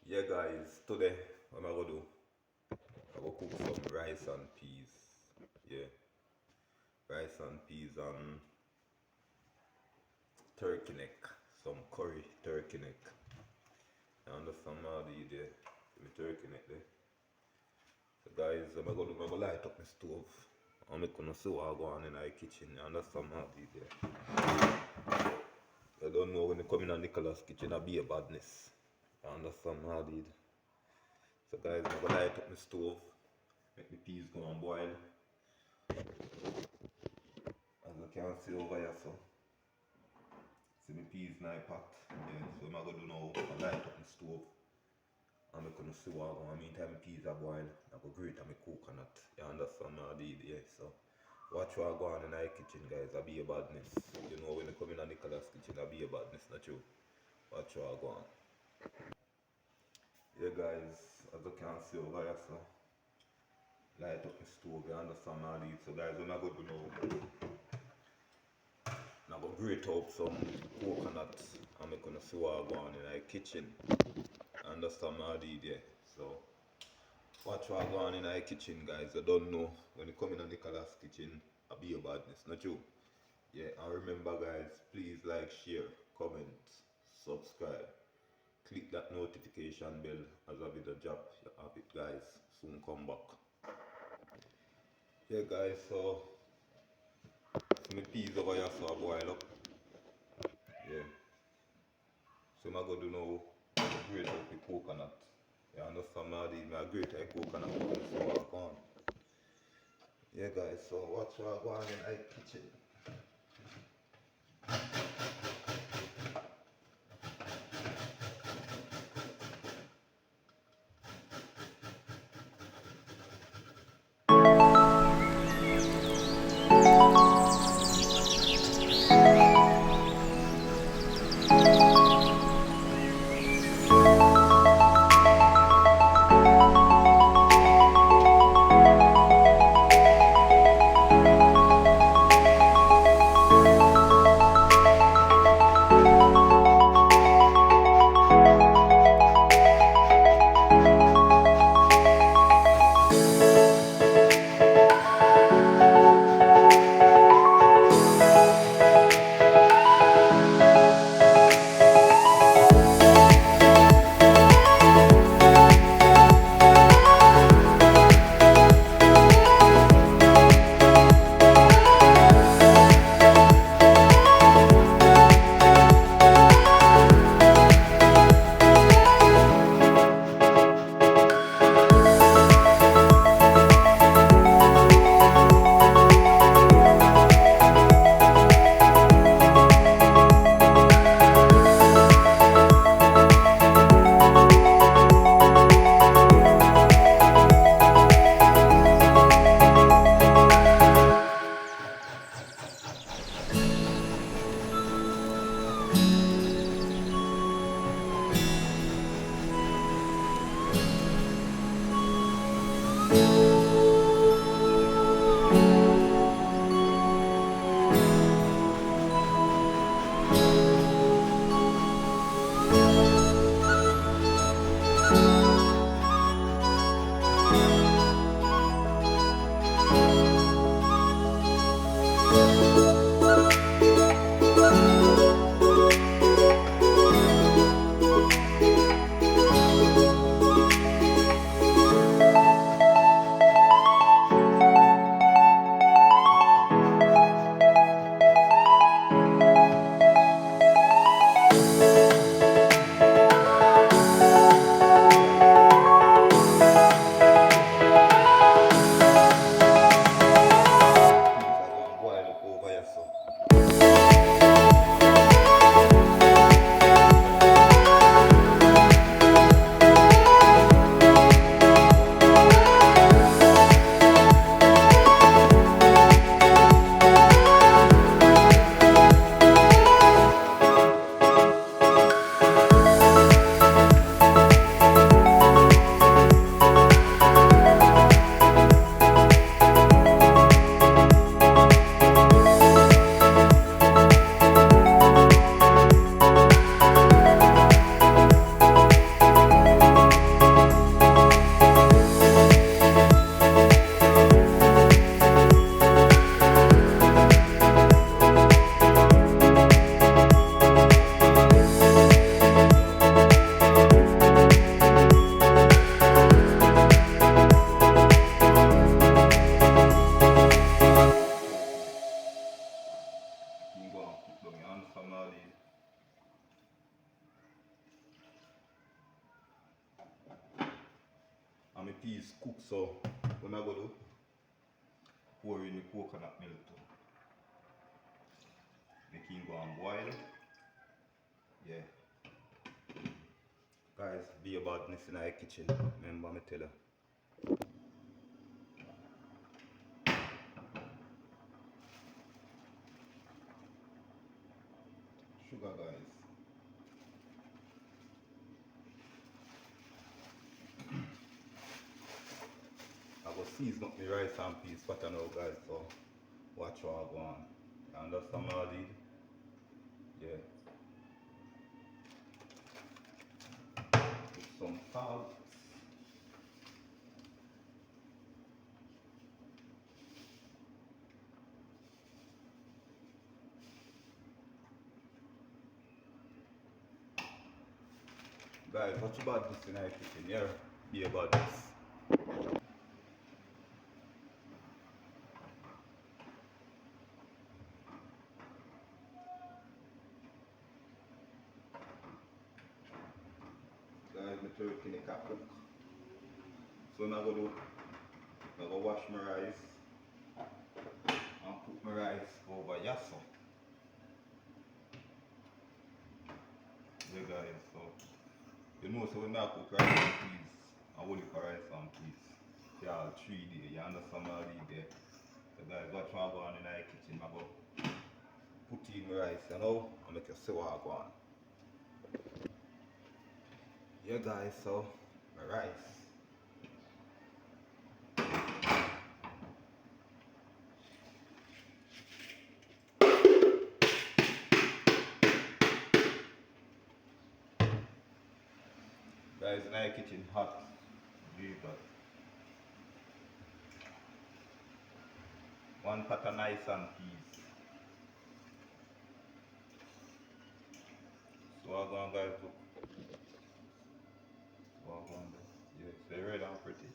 Yeah guys, today what am I gonna do? I go cook some rice and peas. Yeah, rice and peas and turkey neck. Some curry turkey neck. You understand how do you there? The turkey neck there. So guys, I'm gonna light up my stove. I'm gonna see what I go on in the kitchen. You understand how do you there? I don't know when you come in a Nicholas kitchen I be a badness. You understand how do you there? So guys, I'm gonna light up my stove. Make the peas go and boil. As you can see over here, so see my peas in the pot. Yeah, so I'm gonna do now, I light up the stove. I'm gonna see what I want. Meantime my peas are boil, I go grate my coconut. You understand my deal, yeah. So watch what I go on in the kitchen guys, I be a badness. You know when you come in a Nicholas kitchen, I be a badness, not true. Watch what I go on. Yeah guys, as you can see over here, so light up the stove, you understand my deal. So guys, what I'm gonna do now, I'm gonna grate up some coconut and I'm gonna see what I go on in the kitchen. Understand my idea? So watch what I go on in the kitchen guys. I don't know when you come in a Nicholas kitchen, I be a badness, not you. Yeah, and remember guys, please like, share, comment, subscribe. Click that notification bell as a video drop. You have it guys. Soon come back. Yeah guys, so my peas over here so I boil up. Yeah. So I'm going to do now grate up the coconut. You understand now I grate a coconut so I gone. Yeah guys, so watch what I go on in the kitchen. peas cook, so what I'm gonna do, pour in the coconut milk too. Make him go and boil. Yeah. Guys, be about this in our kitchen. Remember me tell you. Sugar, guys. I go season up my rice and peas pattern now, guys, so watch what I go on. You understand what I did? Yeah. Put some salt. Guys, watch about this in our kitchen, yeah? Be about this. Guys, my turkey neck a cook. So now I go do, I go wash my rice and cook my rice over yasso. Yeah guys, so you know so when I cook rice and peas, I only for rice and peas. Yeah, 3 days, you understand what I did there. So guys, watch what I go on in the kitchen, I go put in my rice, you know, and make you see what I go on. Yeah guys, so my rice. Guys, in the kitchen hot. Jesus. One pot of nice and peas. So I go on guys look. So I go on there. Yeah, so red and pretty.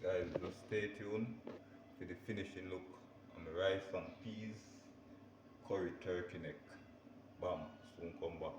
Guys, just stay tuned for the finishing look on the rice and peas, curry turkey neck. Bam, soon come back.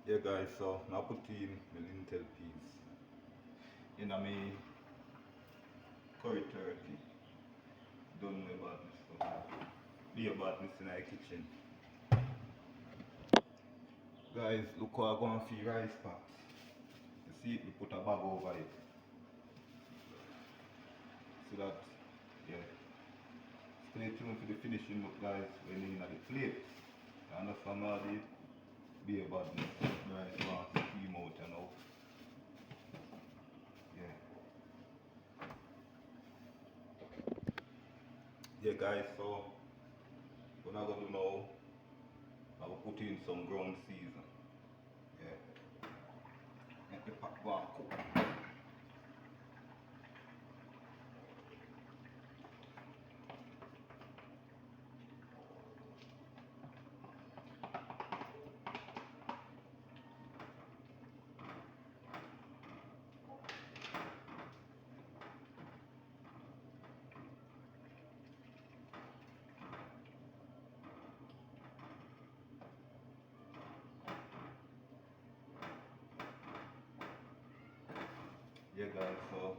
Yeah guys, so now put in the lentil peas in a me curry turkey. Don't know about this stuff. Be about this in our kitchen. Guys, look how I go and feed rice pot. You see it, we put a bag over it. So that, yeah. Stay tuned for the finishing look guys when you're in the plate. You understand what I did? Be about this. Right, go and steam out, you know. Yeah. Yeah guys, so what I'm gonna do now, I will put in some ground season. Yeah. Make the pot go and cook. Yeah guys, so